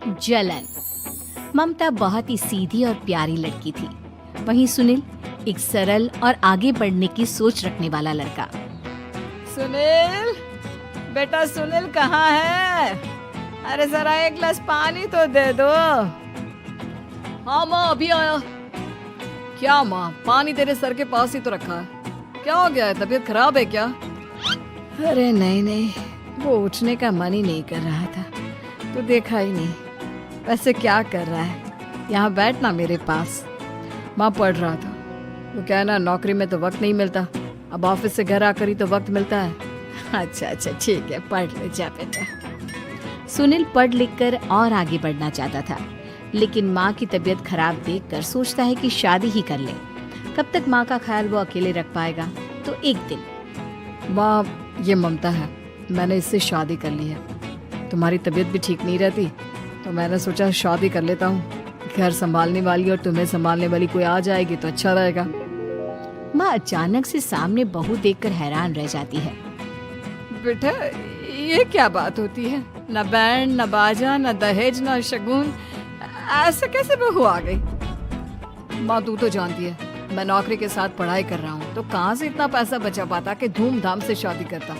जलन। ममता बहुत ही सीधी और प्यारी लड़की थी, वहीं सुनील एक सरल और आगे बढ़ने की सोच रखने वाला लड़का। सुनील, बेटा सुनील कहाँ है? अरे जरा एक गिलास पानी तो दे दो। हाँ माँ, अभी आया। क्या माँ, पानी तेरे सर के पास ही तो रखा है। क्या हो गया है, तबीयत खराब है क्या? अरे नहीं नहीं, वो उठने का मन ही नहीं कर रहा था, तो देखा ही नहीं। वैसे क्या कर रहा है? यहाँ बैठना मेरे पास। माँ पढ़ रहा था। वो क्या है ना, नौकरी में तो वक्त नहीं मिलता, अब ऑफिस से घर आकर ही तो वक्त मिलता है। अच्छा अच्छा ठीक है, पढ़ ले जा बेटा। सुनील पढ़ लिख कर और आगे बढ़ना चाहता था, लेकिन माँ की तबीयत खराब देखकर सोचता है कि शादी ही कर ले। कब तक माँ का ख्याल वो अकेले रख पाएगा? तो एक दिन, माँ ये ममता है, मैंने इससे शादी कर ली है। तुम्हारी तबीयत भी ठीक नहीं रहती, तो मैंने सोचा शादी कर लेता हूँ। घर संभालने वाली और तुम्हें संभालने वाली कोई आ जाएगी तो अच्छा रहेगा। माँ अचानक से सामने बहू देखकर हैरान रह जाती है। बेटा ये क्या बात होती है? न बैंड, न बाजा, न दहेज, न शगुन, ऐसे कैसे बहू आ गई? माँ तू तो जानती है, मैं नौकरी के साथ पढ़ाई कर रहा हूँ, तो कहाँ से इतना पैसा बचा पाता कि धूमधाम से शादी करता।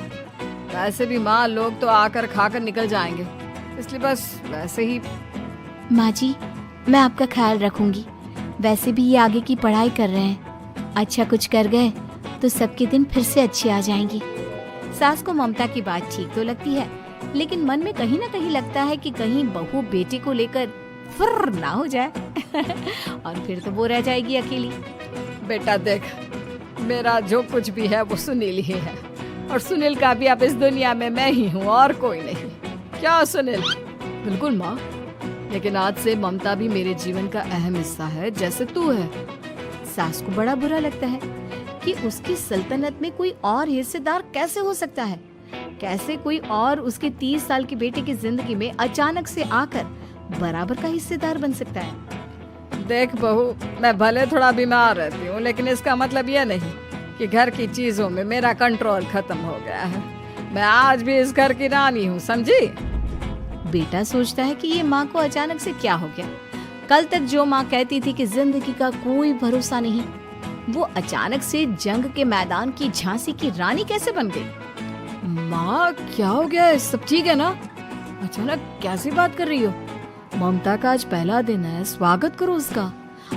वैसे भी माँ, लोग तो आकर खाकर निकल जाएंगे, इसलिए बस वैसे ही। माँ जी, मैं आपका ख्याल रखूंगी। वैसे भी ये आगे की पढ़ाई कर रहे हैं, अच्छा कुछ कर गए तो सबके दिन फिर से अच्छे आ जाएंगे। सास को ममता की बात ठीक तो लगती है, लेकिन मन में कहीं ना कहीं लगता है कि कहीं बहू बेटे को लेकर फुर्र ना हो जाए और फिर तो वो रह जाएगी अकेली। बेटा देख, मेरा जो कुछ भी है वो सुनील ही है, और सुनील का भी अब इस दुनिया में मैं ही हूँ और कोई नहीं। क्या सुनील? बिल्कुल माँ, लेकिन आज से ममता भी मेरे जीवन का अहम हिस्सा है, जैसे तू है। सास को बड़ा बुरा लगता है कि उसकी सल्तनत में कोई और हिस्सेदार कैसे हो सकता है। कैसे कोई और उसके 30 साल के बेटे की जिंदगी में अचानक से आकर बराबर का हिस्सेदार बन सकता है। देख बहू, मैं भले थोड़ा बीमार रहती हूँ, लेकिन इसका मतलब यह नहीं कि घर की चीजों में मेरा कंट्रोल खत्म हो गया है। मैं आज भी इस घर की रानी हूँ, समझी? बेटा सोचता है कि ये माँ को अचानक से क्या हो गया। कल तक जो माँ कहती थी कि जिंदगी का कोई भरोसा नहीं, वो अचानक से जंग के मैदान की झांसी की रानी कैसे बन गई? माँ क्या हो गया है? सब ठीक है ना? अचानक कैसी बात कर रही हो? ममता का आज पहला दिन है, स्वागत करो उसका।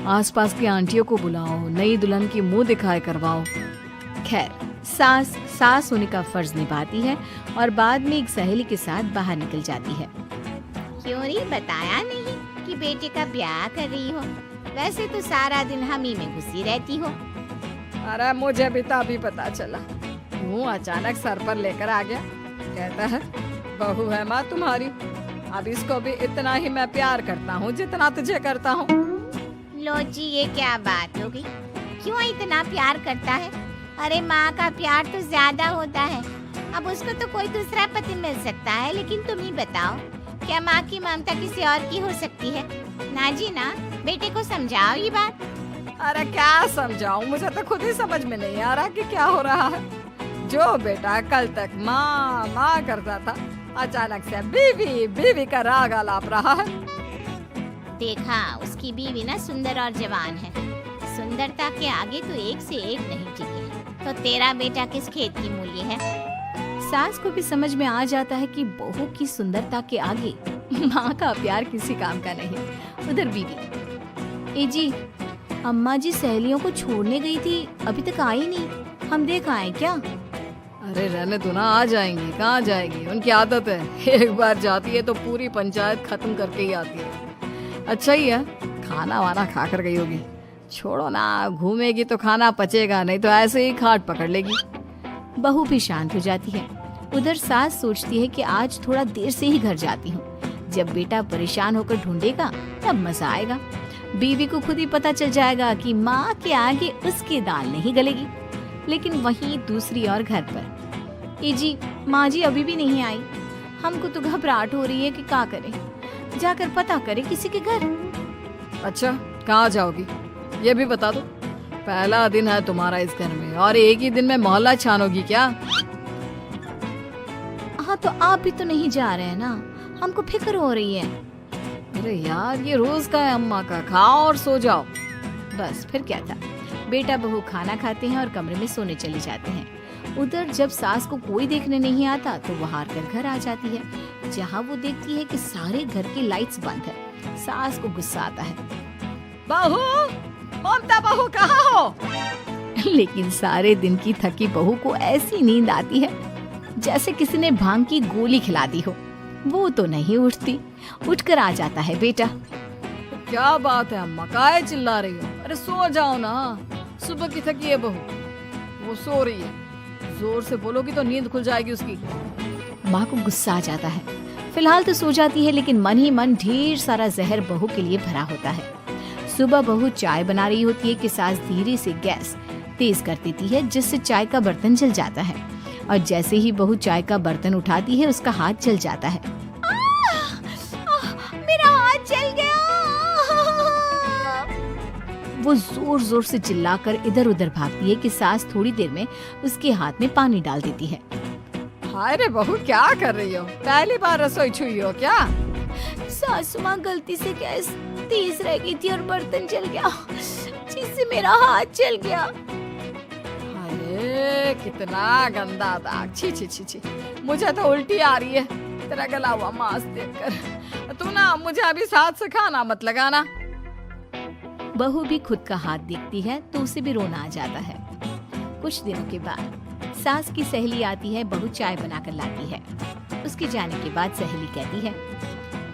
आसपास की आंटियों को बुलाओ, नई दुल्हन की मुंह दिखाए करवाओ। खैर, सास होने का फर्ज निभाती है और बाद में एक सहेली के साथ बाहर निकल जाती है। क्यों नहीं बताया नहीं कि बेटे का ब्याह कर रही हो? वैसे तो सारा दिन हम ही में घुसी रहती हो। अरे मुझे भी तभी पता चला, मुँह अचानक सर पर लेकर आ गया। कहता है बहू है माँ तुम्हारी। अब इसको भी इतना ही मैं प्यार करता हूँ जितना तुझे करता हूँ। लो जी, ये क्या बात हो गई? क्यों इतना प्यार करता है? अरे माँ का प्यार तो ज्यादा होता है। अब उसको तो कोई दूसरा पति मिल सकता है, लेकिन तुम ही बताओ, क्या माँ की ममता किसी और की हो सकती है? ना जी ना, बेटे को समझाओ ये बात। अरे क्या समझाऊं, मुझे तो खुद ही समझ में नहीं आ रहा कि क्या हो रहा है। जो बेटा कल तक माँ माँ करता था, अचानक से बीवी बीवी का राग आलाप रहा है। देखा, उसकी बीवी ना सुंदर और जवान है। सुंदरता के आगे तो एक से एक नहीं टिके। तो तेरा बेटा किस खेत की मूली है? सास को भी समझ में आ जाता है कि बहू की सुंदरता के आगे माँ का प्यार किसी काम का नहीं। उधर बीवी, ए जी, अम्मा जी सहेलियों को छोड़ने गई थी, अभी तक आई नहीं, हम देख आए क्या? अरे रहने दो ना, आ जाएंगी। कहाँ जाएगी, उनकी आदत है। एक बार जाती है तो पूरी पंचायत खत्म करके ही आती है। अच्छा ही है, खाना वाना खा कर गई होगी। छोड़ो ना, घूमेगी तो खाना पचेगा, नहीं तो ऐसे ही खाट पकड़ लेगी। बहू भी शांत हो जाती है। उधर सास सोचती है कि आज थोड़ा देर से ही घर जाती हूँ, जब बेटा परेशान होकर ढूंढेगा तब मजा आएगा। बीवी को खुद ही पता चल जाएगा कि माँ के आगे उसकी दाल नहीं गलेगी। लेकिन वहीं दूसरी ओर घर पर, ए जी, माँ जी अभी भी नहीं आई। हमको तो घबराहट हो रही है कि क्या करें, जाकर पता करें किसी के घर। अच्छा, कहाँ जाओगी ये भी बता दो। पहला दिन है तुम्हारा इस घर में और एक ही दिन में मोहल्ला छानोगी क्या? हाँ, तो आप भी तो नहीं जा रहे हैं ना, हमको फिक्र हो रही है। अरे यार, ये रोज का है अम्मा का, खाओ और सो जाओ। बस फिर क्या था, बेटा बहू खाना खाते हैं और कमरे में सोने चले जाते हैं। उधर जब सास को कोई देखने नहीं आता तो वो हार कर घर आ जाती है, जहाँ वो देखती है कि सारे घर की लाइट्स बंद है। सास को गुस्सा आता है, बहू, ममता बहू कहाँ हो? लेकिन सारे दिन की थकी बहू को ऐसी नींद आती है जैसे किसी ने भांग की गोली खिला दी हो। वो तो नहीं उठती। उठकर आ जाता है बेटा। क्या बात है अम्मा, काहे चिल्ला रही हो? अरे सो जाओ ना, सुबह की थकी है बहू, वो सो रही है। जोर से बोलोगी तो नींद खुल जाएगी उसकी। माँ को गुस्सा आ जाता है। फिलहाल तो सो जाती है, लेकिन मन ही मन ढेर सारा जहर बहू के लिए भरा होता है। सुबह बहू चाय बना रही होती है कि सास धीरे से गैस तेज कर देती है, जिससे चाय का बर्तन जल जाता है। और जैसे ही बहू चाय का बर्तन उठाती है, उसका हाथ जल जाता है। मेरा हाथ जल गया। वो जोर जोर से चिल्लाकर इधर उधर भागती है कि सास थोड़ी देर में उसके हाथ में पानी डाल देती है। हाय रे बहू, क्या कर रही हो? पहली बार रसोई छुई हो क्या? सासू माँ गलती से गैस तेज रह गई थी और बर्तन जल गया, जिससे मेरा हाथ जल गया। अरे कितना गंदा दाग, छी छी छी छी, मुझे तो उल्टी आ रही है तेरा गला हुआ मांस देखकर। तू ना मुझे अभी साथ से खाना मत लगाना। बहू भी खुद का हाथ देखती है तो उसे भी रोना आ जाता है। कुछ दिनों के बाद सास की सहेली आती है, बहू चाय बनाकर लाती है। उसके जाने के बाद सहेली कहती है,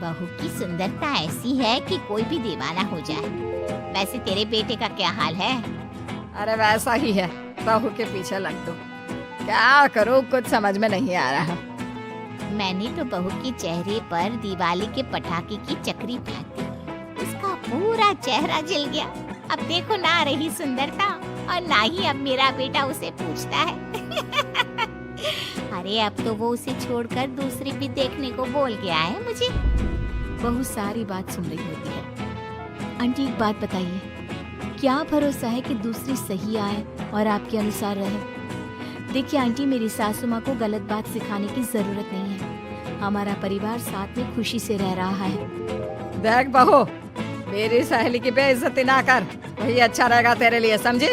बहू की सुंदरता ऐसी है कि कोई भी दीवाना हो जाए। वैसे तेरे बेटे का क्या हाल है? अरे वैसा ही है, बहू के पीछे लग दो। क्या करूं, कुछ समझ में नहीं आ रहा। मैंने तो बहू के चेहरे पर दिवाली के पटाखे की चक्री फेंक दी, उसका पूरा चेहरा जल गया। अब देखो ना रही सुंदरता, और ना ही अब मेरा बेटा उसे पूछता है। अरे अब तो वो उसे छोड़कर दूसरी भी देखने को बोल गया है मुझे। बहू सारी बात सुन रही होती है। आंटी एक बात बताइए, क्या भरोसा है कि दूसरी सही आए और आपके अनुसार रहे? देखिए आंटी, मेरी सासू माँ को गलत बात सिखाने की जरूरत नहीं है। हमारा परिवार साथ में खुशी से रह रहा है। देख बहू, मेरी सहेली की बेइज्जती ना कर, वही अच्छा रहेगा तेरे लिए, समझी?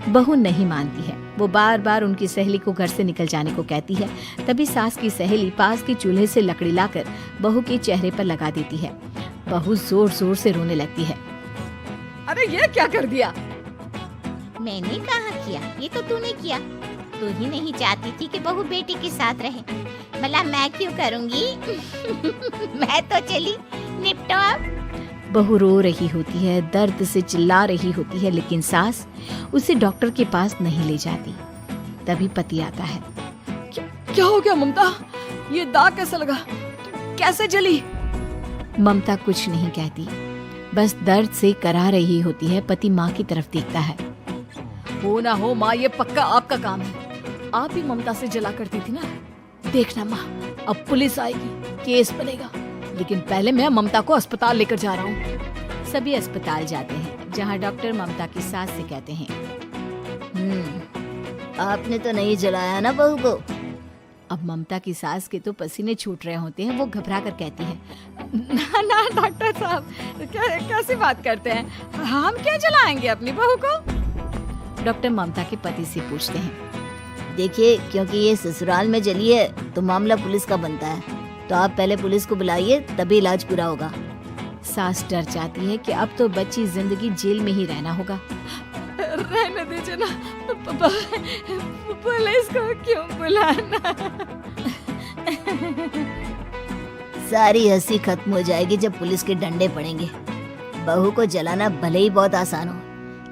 बहू नहीं मानती है। वो बार बार उनकी सहेली को घर से निकल जाने को कहती है। तभी सास की सहेली पास के चूल्हे से लकड़ी लाकर बहू के चेहरे पर लगा देती है। बहू जोर जोर से रोने लगती है। अरे ये क्या कर दिया? मैंने कहा किया, ये तो तूने किया। तू ही नहीं चाहती थी कि बहू बेटी के साथ रहे, भला मैं क्यों करूँगी? मैं तो चली, निपटो अब। बहू रो रही होती है, दर्द से चिल्ला रही होती है, लेकिन सास उसे डॉक्टर के पास नहीं ले जाती। तभी पति आता है। क्या हो गया ममता? ये दाग कैसे लगा? कैसे जली? ममता कुछ नहीं कहती, बस दर्द से करा रही होती है। पति माँ की तरफ देखता है। हो ना हो माँ, ये पक्का आपका काम है। आप ही ममता से जला करती थी ना। देखना माँ, अब पुलिस आएगी, केस बनेगा, लेकिन पहले मैं ममता को अस्पताल लेकर जा रहा हूँ। सभी अस्पताल जाते हैं, जहाँ डॉक्टर ममता की सास से कहते हैं, आपने तो नहीं जलाया ना बहू को? अब ममता की सास के तो पसीने छूट रहे होते हैं। वो घबरा कर कहती है, ना ना डॉक्टर साहब, कैसी बात करते हैं? हम क्या जलाएंगे अपनी बहू को? डॉक्टर ममता के पति से पूछते हैं, देखिए, क्योंकि ये ससुराल में जली है तो मामला पुलिस का बनता है, तो आप पहले पुलिस को बुलाइए, तभी इलाज पूरा होगा। सास डर जाती है कि अब तो बच्ची जिंदगी जेल में ही रहना होगा। रहने दीजिए ना, पुलिस को क्यों बुलाना? सारी हंसी खत्म हो जाएगी जब पुलिस के डंडे पड़ेंगे। बहू को जलाना भले ही बहुत आसान हो,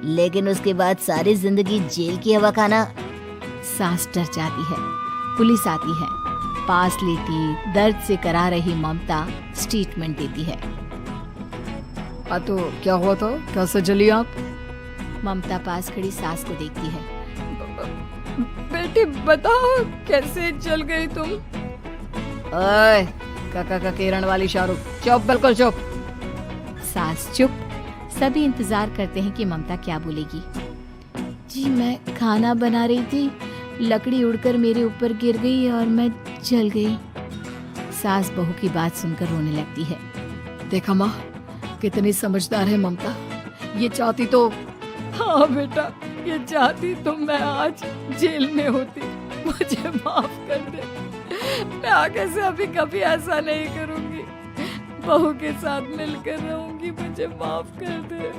लेकिन उसके बाद सारी जिंदगी जेल की हवा खाना। सास डर जाती है। पुलिस आती है, पास लेती दर्द से करा रही ममता स्टेटमेंट देती है। तो क्या हुआ था? कैसे जली आप? ममता पास खड़ी सास को देखती है। बेटी बताओ, कैसे जल गई तुम? ओए, काका का किरण वाली शाहरुख, चुप, बिल्कुल चुप। सास चुप। सभी इंतजार करते हैं कि ममता क्या बोलेगी। जी मैं खाना बना रही थी, लकड़ी उड़कर मेरे ऊपर गिर गई और मैं जल गई। सास बहू की बात सुनकर रोने लगती है। देखा माँ, कितनी समझदार है ममता। ये चाहती तो, हाँ बेटा, ये चाहती तो मैं आज जेल में होती। मुझे माफ कर दे, मैं आगे से अभी कभी ऐसा नहीं करूंगी। बहू के साथ मिलकर रहूंगी, मुझे माफ कर दे।